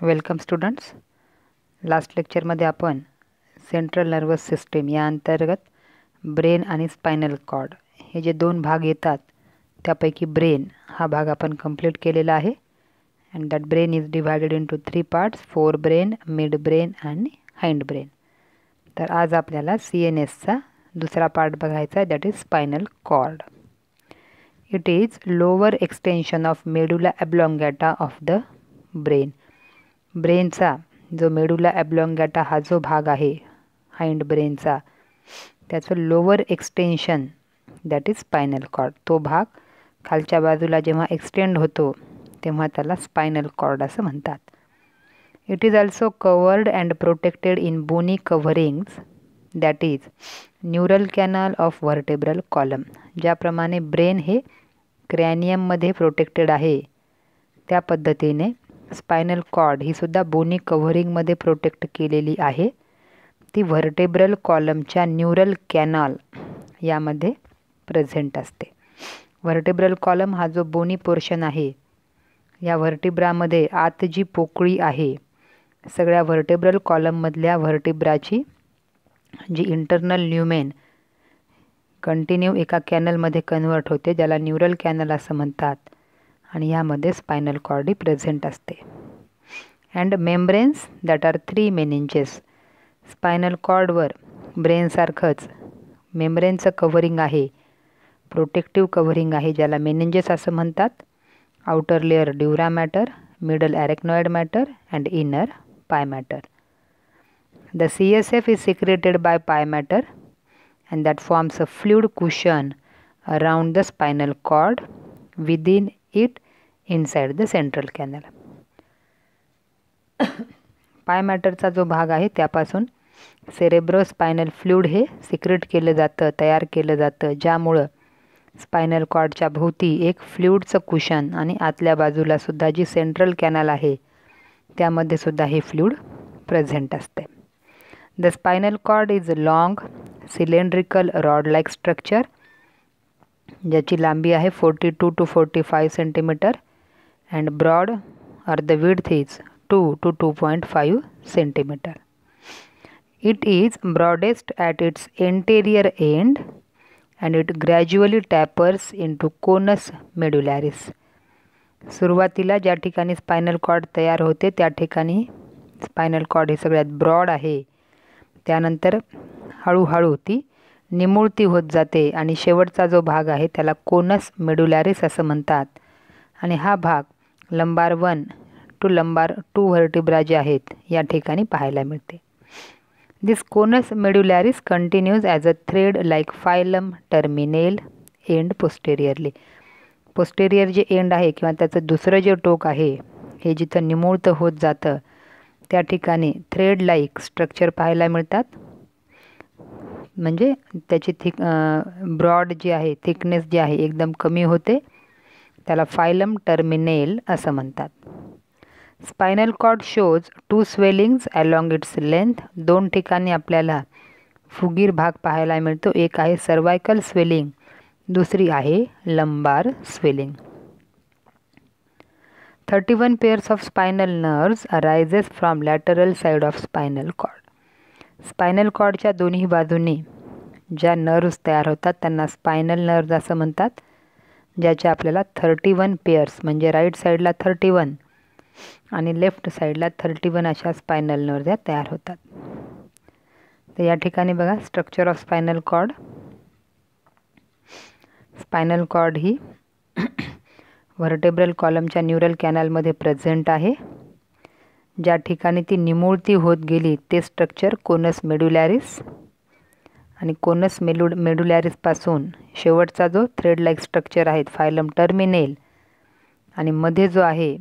Welcome students. Last लेक्चरमध्ये आपण central nervous system या अंतर्गत ब्रेन आणि स्पायनल कॉर्ड हे जे दोन भाग येतात त्यापैकी ब्रेन हा भाग आपण कंप्लीट केलेला आहे. And that brain is divided into 3 parts, fore brain, mid brain आणि हाइंड ब्रेन. तर आज आपल्याला CNSचा दुसरा पार्ट बघायचा आहे, that is spinal cord. It is lower extension of medulla oblongata of the brain. ब्रेनचा जो मेडुला ऑब्लॉंगॅटा हा जो भाग आहे हाइंड ब्रेनचा, त्याचं lower extension that is spinal cord. तो भाग खालच्या बाजूला जेव्हा एक्सटेंड होतो तेव्हा त्याला स्पायनल कॉर्ड असं म्हणतात. It is also covered and protected in bony coverings that is neural canal of vertebral column. ज्याप्रमाणे ब्रेन हे क्रॅनियममध्ये प्रोटेक्टेड आहे त्या पद्धतीने स्पायनल कॉर्ड ही सुद्धा बोनी कव्हरिंगमध्ये प्रोटेक्ट केलेली आहे. ती व्हर्टेब्रल कॉलमच्या न्यूरल कॅनल यामध्ये प्रेझेंट असते. व्हर्टेब्रल कॉलम हा जो बोनी पोर्शन आहे, या व्हर्टिब्रामध्ये आत जी पोकळी आहे, सगळ्या व्हर्टेब्रल कॉलममधल्या व्हर्टिब्राची जी इंटरनल ल्युमेन कंटिन्यू एका कॅनलमध्ये कन्वर्ट होते, ज्याला न्यूरल कॅनल असं म्हणतात, आणि यामध्ये स्पायनल कॉर्ड ही प्रेझेंट असते. And membranes that are 3 meninges. Spinal कॉर्डवर ब्रेनसारखंच मेम्ब्रेनचं कव्हरिंग आहे, प्रोटेक्टिव्ह कव्हरिंग आहे, ज्याला मेनिंजेस असं म्हणतात. Outer layer dura mater, middle arachnoid mater and inner pia mater. The CSF is secreted by pia mater and that forms a fluid cushion around the spinal cord within it inside the central canal. Pia मॅटरचा जो भाग आहे त्यापासून cerebrospinal fluid हे secret केलं जातं, तयार केलं जातं, ज्यामुळं स्पायनल कॉर्डच्या भोवती एक फ्लुइडचं कुशन आणि आतल्या बाजूला सुद्धा जी सेंट्रल कॅनल आहे त्यामध्ये सुद्धा हे फ्लुइड प्रेझेंट असते. The spinal cord is long cylindrical rod like structure, ज्याची लांबी आहे 42 to 45 centimetre and broad or the width is 2 to 2.5 centimetre. It is broadest at its anterior end and it gradually tapers into conus medullaris. सुरुवातीला ज्या ठिकाणी spinal cord तयार होते त्या ठिकाणी स्पायनल कॉर्ड हे सगळ्यात ब्रॉड आहे. त्यानंतर हळूहळू ती निमुळती होत जाते आणि शेवटचा जो भाग आहे त्याला कोनस मेडुलॅरिस असं म्हणतात. आणि हा भाग लंबार 1 to लंबार 2 व्हर्टिब्रा जे आहेत या ठिकाणी पाहायला मिळते. This conus medullaris continues as a thread like filum terminale end posteriorly. Posterior जे एंड आहे किंवा त्याचं दुसरं जे टोक आहे हे जिथं निमुळतं होत जातं त्या ठिकाणी थ्रेड लाईक स्ट्रक्चर पाहायला मिळतात. म्हणजे त्याची ब्रॉड जी आहे, थिकनेस जी आहे एकदम कमी होते, त्याला फायलम टर्मिनेल असं म्हणतात. Spinal cord shows 2 swellings along its length. 2 ठिकाणी आपल्याला फुगीर भाग पाहायला मिळतो. एक आहे सर्वायकल स्वेलिंग, दुसरी आहे lumbar swelling. 31 pairs of spinal nerves arises from lateral side of spinal cord. Spinal कॉर्डच्या दोन्ही बाजूंनी ज्या नर्व्स तयार होतात त्यांना स्पायनल नर्व्स असं म्हणतात, ज्याच्या आपल्याला 31 पेअर्स म्हणजे राईट साईडला 31 आणि लेफ्ट साईडला 31 अशा स्पायनल नर्व्स या तयार होतात. तर या ठिकाणी बघा structure of spinal cord. Spinal cord ही व्हर्टेब्रल कॉलमच्या न्यूरल कॅनलमध्ये प्रेझेंट आहे. ज्या ठिकाणी ती निमुळती होत गेली ते स्ट्रक्चर कोनस मेडुलॅरिस, आणि कोनस मेडुलॅरिसपासून शेवटचा जो थ्रेड लाईक स्ट्रक्चर आहे फायलम टर्मिनेल, आणि मध्ये जो आहे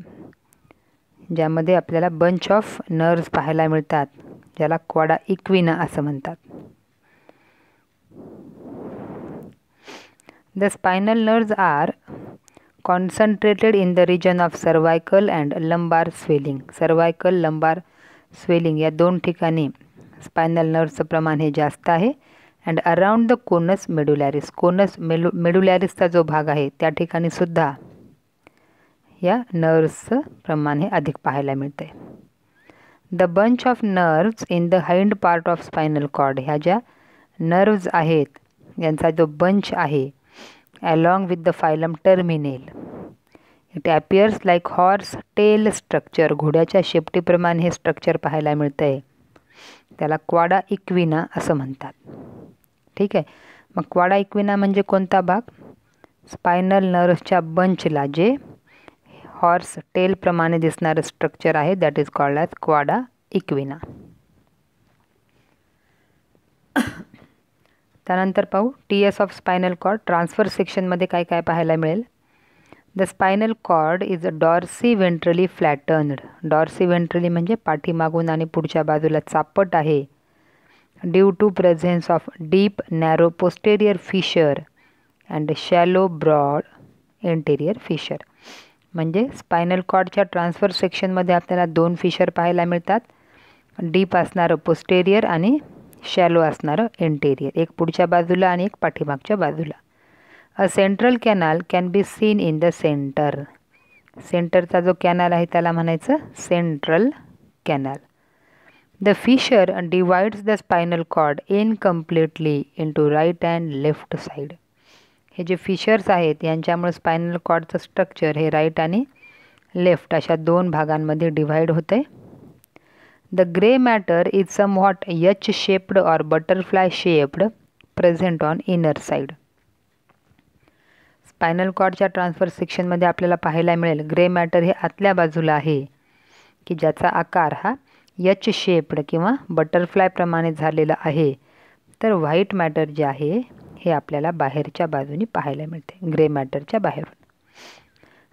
ज्यामध्ये आपल्याला बंच ऑफ नर्व्स पाहायला मिळतात ज्याला क्वाडा इक्विना असं म्हणतात. The spinal nerves are concentrated in the region of cervical and lumbar swelling. Cervical, lumbar swelling या 2 ठिकाणी स्पायनल नर्व्सचं प्रमाण हे जास्त आहे. And around the conus medullaris, conus मेडुलॅरिसचा जो भाग आहे त्या ठिकाणी सुद्धा या नर्व्सचं प्रमाण हे अधिक पाहायला मिळते. The bunch of nerves in the hind part of spinal cord, ह्या ज्या नर्व्स आहेत यांचा जो बंच आहे along with the filum terminale, it appears like horse tail structure, घोड्याच्या शेपटीप्रमाणे हे स्ट्रक्चर पाहायला मिळतं आहे. त्याला क्वाडा इक्विना असं म्हणतात. ठीक आहे. मग क्वाडा इक्विना म्हणजे कोणता भाग? स्पायनल नर्व्सच्या बंचला जे हॉर्स टेलप्रमाणे दिसणारं स्ट्रक्चर आहे that is called as cauda equina. त्यानंतर पाहू TS of spinal cord. Transverse सेक्शनमध्ये काय काय पाहायला मिळेल? The spinal cord is dorsiventrally flattened. Dorsiventrally म्हणजे पाठीमागून आणि पुढच्या बाजूला चापट आहे. Due to presence of deep narrow posterior fissure and shallow broad anterior fissure. म्हणजे स्पायनल कॉर्डच्या ट्रान्सफर सेक्शनमध्ये आपल्याला 2 फिशर पाहायला मिळतात. डीप असणारं पोस्टेरियर आणि शॅलो असणारं एंटेरियर, एक पुढच्या बाजूला आणि एक पाठीमागच्या बाजूला. A central canal can be seen in the centre. सेंटरचा जो कॅनल आहे त्याला म्हणायचं central canal. The fissure divides the spinal cord incompletely into right and left side. हे जे फिशर्स आहेत यांच्यामुळे स्पायनल कॉर्डचं स्ट्रक्चर हे राईट आणि लेफ्ट अशा 2 भागांमध्ये डिव्हाइड होते. The grey matter is somewhat H shaped or butterfly shaped present on inner side. Spinal कॉर्डच्या ट्रान्सफर सेक्शनमध्ये आपल्याला पाहायला मिळेल ग्रे मॅटर हे आतल्या बाजूला आहे की ज्याचा आकार हा एच शेप्ड किंवा बटरफ्लायप्रमाणे झालेला आहे. तर व्हाईट मॅटर जे आहे हे आपल्याला बाहेरच्या बाजूने पाहायला मिळते, ग्रे मॅटरच्या बाहेरून.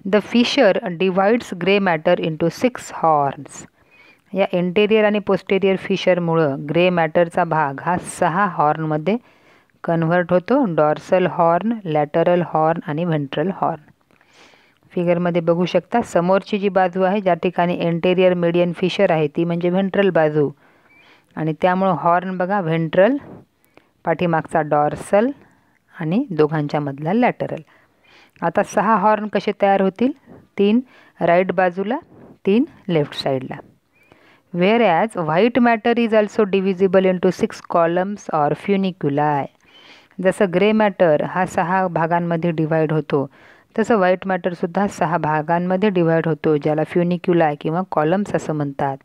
The fissure divides grey matter into 6 horns. या इंटेरियर आणि पोस्टेरियर फिशरमुळं ग्रे मॅटरचा भाग हा 6 हॉर्नमध्ये कन्व्हर्ट होतो. डॉर्सल हॉर्न, लॅटरल हॉर्न आणि व्हेंट्रल हॉर्न. फिगरमध्ये बघू शकता समोरची जी बाजू आहे ज्या ठिकाणी एंटेरियर मीडियन फिशर आहे ती म्हणजे व्हेंट्रल बाजू आणि त्यामुळं हॉर्न बघा व्हेंट्रल, पाठीमागचा डॉर्सल आणि दोघांच्या मधला लॅटरल. आता 6 हॉर्न कसे तयार होतील? 3 राईट बाजूला, 3 लेफ्ट साईडला. Whereas white matter is also divisible into 6 columns or funiculi. जसं ग्रे मॅटर हा 6 भागांमध्ये डिवाइड होतो तसं व्हाईट मॅटरसुद्धा 6 भागांमध्ये डिवाइड होतो ज्याला फ्युनिक्युलाय किंवा कॉलम्स असं म्हणतात.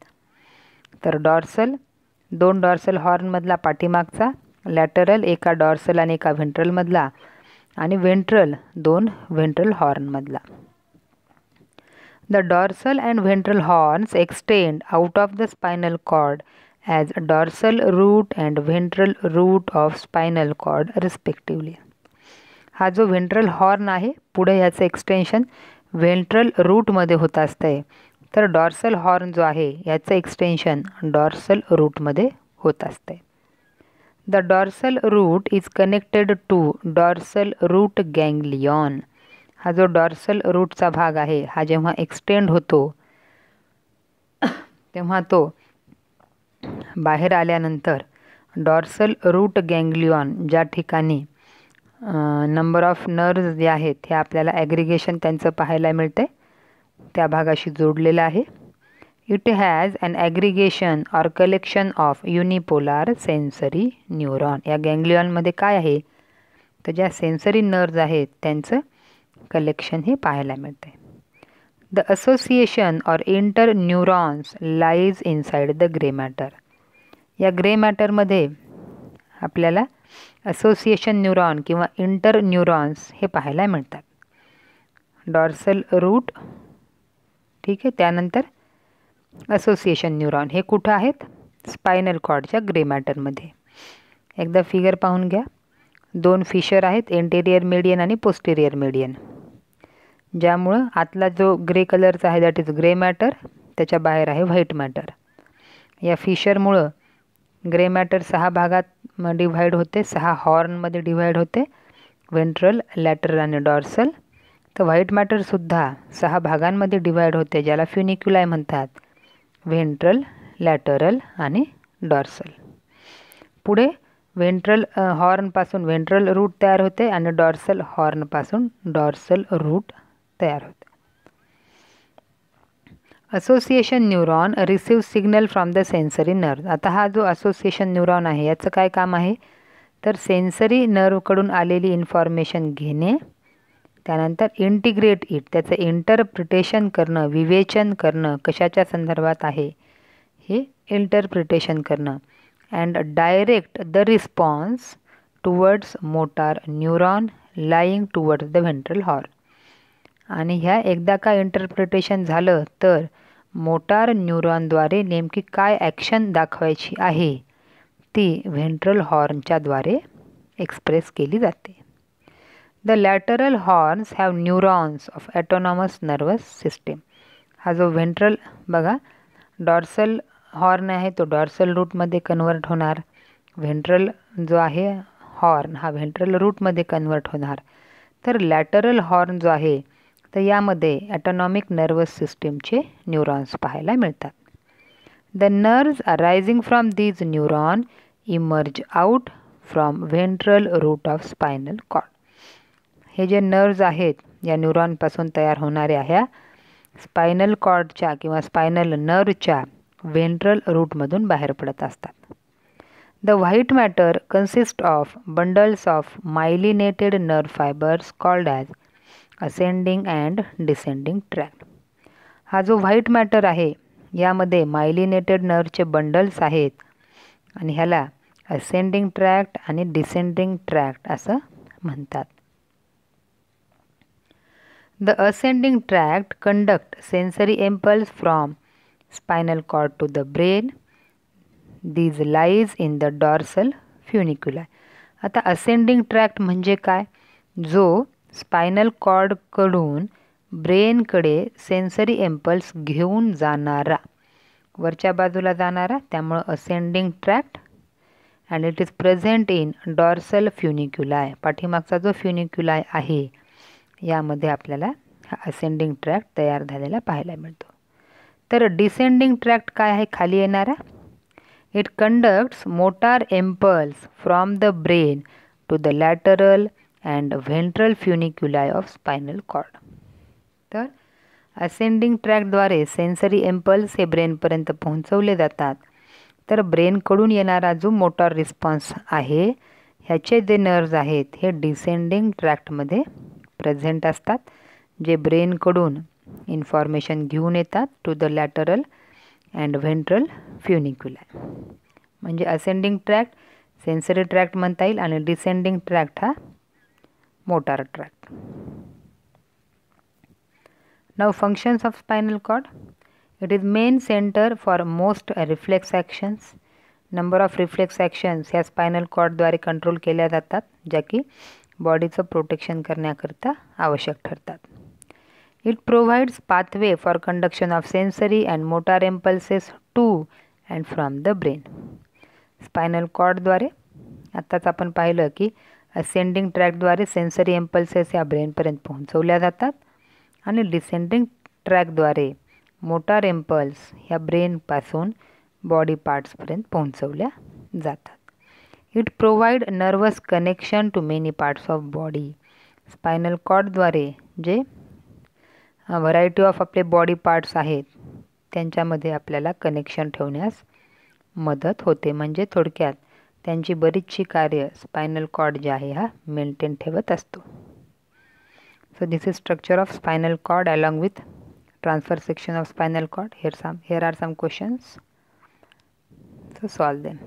तर डॉर्सल 2 डॉर्सल हॉर्नमधला पाठीमागचा, लॅटरल एका डॉर्सल आणि एका व्हेंट्रलमधला आणि व्हेंट्रल 2 व्हेंट्रल हॉर्नमधला. The dorsal and ventral horns extend out of the spinal cord as dorsal root and ventral root of spinal cord respectively. हा जो व्हेंट्रल हॉर्न आहे पुढे याचं एक्सटेन्शन व्हेंट्रल रूटमध्ये होत असतंय. तर डॉर्सल हॉर्न जो आहे याचं एक्सटेन्शन डॉर्सल रूटमध्ये होत असतंय. The dorsal root is connected to dorsal root ganglion. हा जो डॉर्सल रूटचा भाग आहे हा जेव्हा एक्सटेंड होतो तेव्हा तो बाहेर आल्यानंतर डॉर्सल रूट गँग्लियॉन ज्या ठिकाणी नंबर ऑफ नर्व्स जे आहेत हे आपल्याला ॲग्रिगेशन त्यांचं पाहायला मिळते त्या भागाशी जोडलेलं आहे. It has an aggregation or collection of unipolar sensory neuron. या गँग्लियॉनमध्ये काय आहे तर ज्या सेन्सरी नर्व्ज आहेत त्यांचं कलेक्शन हे पाहायला मिळते. The association or inter neurons lies inside the grey matter. या ग्रे मॅटरमध्ये आपल्याला असोसिएशन न्यूरॉन किंवा इंटर न्यूरॉन्स हे पाहायला मिळतात. डॉर्सल रूट, ठीक आहे, त्यानंतर असोसिएशन न्यूरॉन हे कुठं आहेत? स्पायनल कॉर्डच्या ग्रे मॅटरमध्ये. एकदा फिगर पाहून घ्या. 2 फिशर आहेत, एंटेरियर मीडियन आणि पोस्टेरियर मीडियन, ज्यामुळं आतला जो ग्रे कलरचा आहे दॅट इज ग्रे मॅटर, त्याच्या बाहेर आहे व्हाईट मॅटर. या फिशरमुळं ग्रे मॅटर 6 भागात डिव्हाइड होते, 6 हॉर्नमध्ये डिव्हाइड होते, व्हेंट्रल, लॅटरल आणि डॉर्सल. तर व्हाईट मॅटरसुद्धा 6 भागांमध्ये डिव्हाइड होते ज्याला फ्युनिक्युलाय म्हणतात, व्हेंट्रल, लॅटरल आणि डॉर्सल. पुढे व्हेंट्रल हॉर्नपासून व्हेंट्रल रूट तयार होते आणि डॉर्सल हॉर्नपासून डॉर्सल रूट तयार होते. Association neuron receive signal from the sensory nerve. आता हा जो असोसिएशन न्यूरॉन आहे याचं काय काम आहे, तर सेन्सरी नर्वकडून आलेली इन्फॉर्मेशन घेणे, त्यानंतर इंटिग्रेट इट, त्याचं इंटरप्रिटेशन करणं, विवेचन करणं, कशाच्या संदर्भात आहे हे इंटरप्रिटेशन करणं, and direct the response towards motor neuron lying towards the ventral horn. आणि ह्या एकदा का इंटरप्रिटेशन झालं तर मोटार न्यूरॉनद्वारे नेमकी काय ॲक्शन दाखवायची आहे ती व्हेंट्रल हॉर्नच्याद्वारे एक्सप्रेस केली जाते. The lateral horns have neurons of autonomous nervous system. हा जो व्हेंट्रल बघा डॉर्सल हॉर्न आहे तो डॉर्सल रूटमध्ये कन्वर्ट होणार, व्हेंट्रल जो आहे हॉर्न हा व्हेंट्रल रूटमध्ये कन्वर्ट होणार. तर लॅटरल हॉर्न जो आहे तर यामध्ये ॲटोनॉमिक नर्वस सिस्टीमचे न्यूरॉन्स पाहायला मिळतात. The nerves arising from these neuron emerge out from ventral root of spinal cord. हे जे नर्व्ज आहेत या न्यूरॉनपासून तयार होणाऱ्या ह्या स्पायनल कॉर्डच्या किंवा स्पायनल नर्वच्या व्हेंट्रल रूटमधून बाहेर पडत असतात. The white matter consist of bundles of myelinated nerve fibres called as ascending and descending tract. हा जो व्हाईट मॅटर आहे यामध्ये मायलिनेटेड नर्वचे बंडल्स आहेत आणि ह्याला असेंडिंग ट्रॅक्ट आणि डिसेंडिंग ट्रॅक्ट असं म्हणतात. The ascending tract conduct sensory impulse from spinal cord to the brain. These lies in the dorsal funiculi. आता ascending tract म्हणजे काय, जो स्पायनल कॉर्डकडून ब्रेनकडे सेन्सरी इम्पल्स घेऊन जाणारा, वरच्या बाजूला जाणारा, त्यामुळं ascending tract. And it is present in dorsal funiculi. पाठीमागचा जो फ्युनिक्युलाय आहे यामध्ये आपल्याला हा असेंडिंग ट्रॅक्ट तयार झालेला पाहायला मिळतो. तर डिसेंडिंग ट्रॅक्ट काय आहे, खाली येणारा. It conducts motor impulse from the brain to the lateral and ventral funiculi of spinal cord. तर असेंडिंग ट्रॅक्टद्वारे सेन्सरी इम्पल्स हे ब्रेनपर्यंत पोहोचवले जातात. तर ब्रेनकडून येणारा जो मोटार रिस्पॉन्स आहे ह्याचे जे नर्व्ज आहेत हे डिसेंडिंग ट्रॅक्टमध्ये प्रेझेंट असतात, जे ब्रेनकडून इन्फॉर्मेशन घेऊन येतात to the lateral and ventral funiculi. म्हणजे असेंडिंग ट्रॅक्ट सेन्सरी ट्रॅक्ट म्हणता येईल आणि डिसेंडिंग ट्रॅक्ट हा motor tract. Now functions of spinal cord. It is main centre for most reflex actions. Number of reflex actions ह्या spinal कॉर्डद्वारे control केल्या जातात, ज्या की बॉडीचं प्रोटेक्शन करण्याकरता आवश्यक ठरतात. It provides pathway for conduction of sensory and motor impulses to and from the brain. स्पायनल कॉर्डद्वारे आत्ताच आपण पाहिलं की असेंडिंग ट्रॅकद्वारे सेन्सरी इम्पल्सेस या ब्रेनपर्यंत पोहोचवल्या जातात आणि डिसेंडिंग ट्रॅकद्वारे मोटार इम्पल्स ह्या ब्रेनपासून बॉडी पार्ट्सपर्यंत पोहोचवल्या जातात. It provide nervous connection to many parts of body. स्पायनल कॉर्डद्वारे जे व्हरायटी ऑफ आपले बॉडी पार्ट्स आहेत त्यांच्यामध्ये आपल्याला कनेक्शन ठेवण्यास मदत होते. म्हणजे थोडक्यात त्यांची बरीचशी कार्य स्पायनल कॉर्ड जे आहे हा मेंटेन ठेवत असतो. So this is structure of spinal cord along with transfer section of spinal cord. Here are some questions. So solve them.